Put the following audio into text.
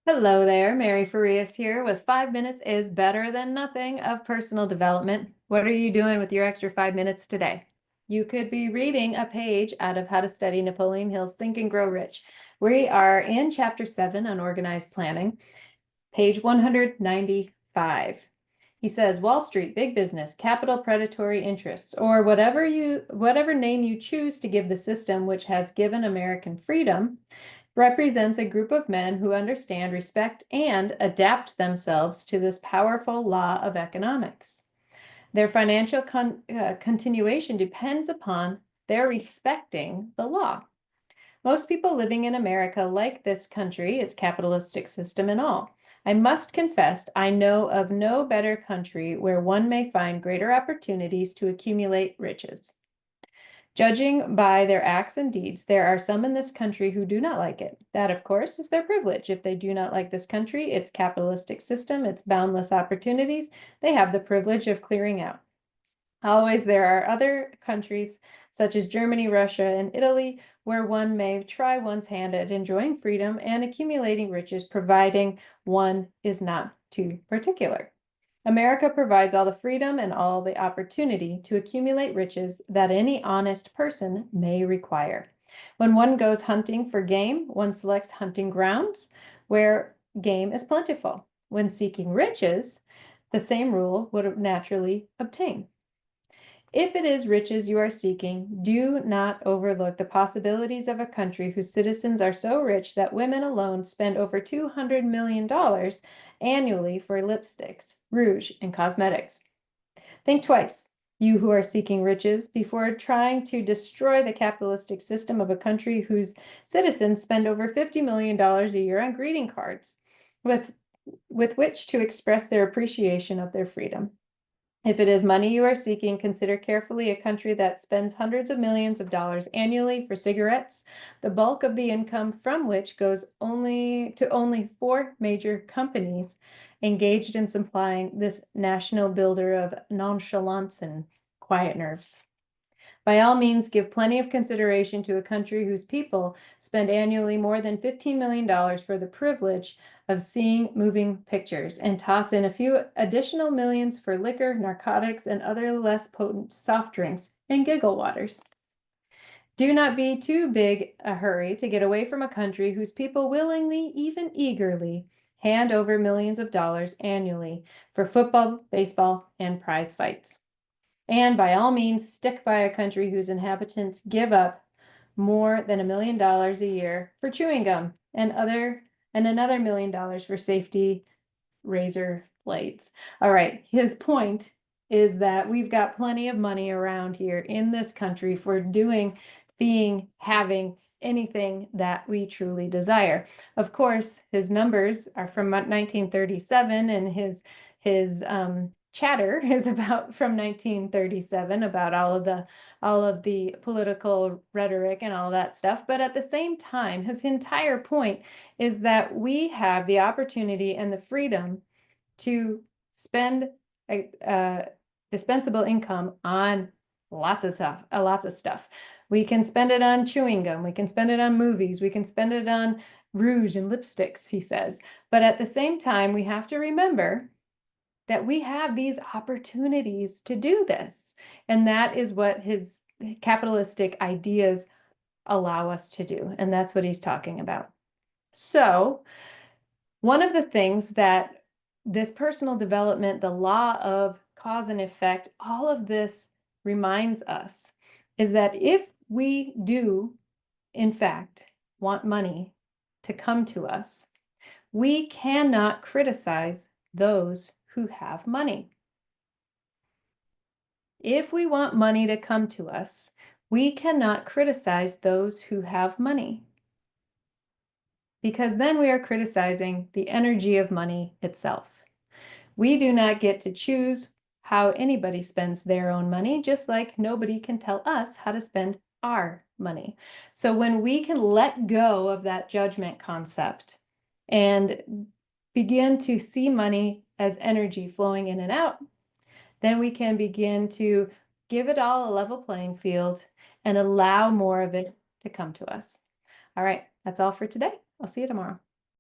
Hello there, Mary Farias here with 5 minutes is better than nothing of personal development. What are you doing with your extra 5 minutes today? You could be reading a page out of How to Study Napoleon Hill's Think and Grow Rich. We are in chapter 7 on organized planning, page 195. He says Wall Street, big business, capital predatory interests, or whatever name you choose to give the system which has given American freedom, represents a group of men who understand, respect, and adapt themselves to this powerful law of economics. Their financial continuation depends upon their respecting the law. Most people living in America like this country, its capitalistic system, and all. I must confess, I know of no better country where one may find greater opportunities to accumulate riches. Judging by their acts and deeds, there are some in this country who do not like it. That, of course, is their privilege. If they do not like this country, its capitalistic system, its boundless opportunities, they have the privilege of clearing out. Always there are other countries, such as Germany, Russia, and Italy, where one may try one's hand at enjoying freedom and accumulating riches, providing one is not too particular. America provides all the freedom and all the opportunity to accumulate riches that any honest person may require. When one goes hunting for game, one selects hunting grounds where game is plentiful. When seeking riches, the same rule would naturally obtain. If it is riches you are seeking, do not overlook the possibilities of a country whose citizens are so rich that women alone spend over $200 million annually for lipsticks, rouge, and cosmetics. Think twice, you who are seeking riches, before trying to destroy the capitalistic system of a country whose citizens spend over $50 million a year on greeting cards with which to express their appreciation of their freedom. If it is money you are seeking, consider carefully a country that spends hundreds of millions of dollars annually for cigarettes, the bulk of the income from which goes only four major companies engaged in supplying this national builder of nonchalance and quiet nerves. By all means, give plenty of consideration to a country whose people spend annually more than $15 million for the privilege of seeing moving pictures, and toss in a few additional millions for liquor, narcotics, and other less potent soft drinks and giggle waters. Do not be too big a hurry to get away from a country whose people willingly, even eagerly, hand over millions of dollars annually for football, baseball, and prize fights. And by all means, stick by a country whose inhabitants give up more than $1 million a year for chewing gum and another $1 million for safety razor blades. All right, his point is that we've got plenty of money around here in this country for having anything that we truly desire. Of course, his numbers are from 1937, and his chatter is about from 1937 about all of the political rhetoric and all that stuff. But at the same time, his entire point is that we have the opportunity and the freedom to spend dispensable income on lots of stuff. We can spend it on chewing gum. We can spend it on movies. We can spend it on rouge and lipsticks, he says. But at the same time, we have to remember that we have these opportunities to do this. And that is what his capitalistic ideas allow us to do. And that's what he's talking about. So, one of the things that this personal development, the law of cause and effect, all of this reminds us is that if we do, in fact, want money to come to us, we cannot criticize those who have money. If we want money to come to us, we cannot criticize those who have money, because then we are criticizing the energy of money itself. We do not get to choose how anybody spends their own money, just like nobody can tell us how to spend our money. So when we can let go of that judgment concept and begin to see money as energy flowing in and out, then we can begin to give it all a level playing field and allow more of it to come to us. All right, that's all for today. I'll see you tomorrow.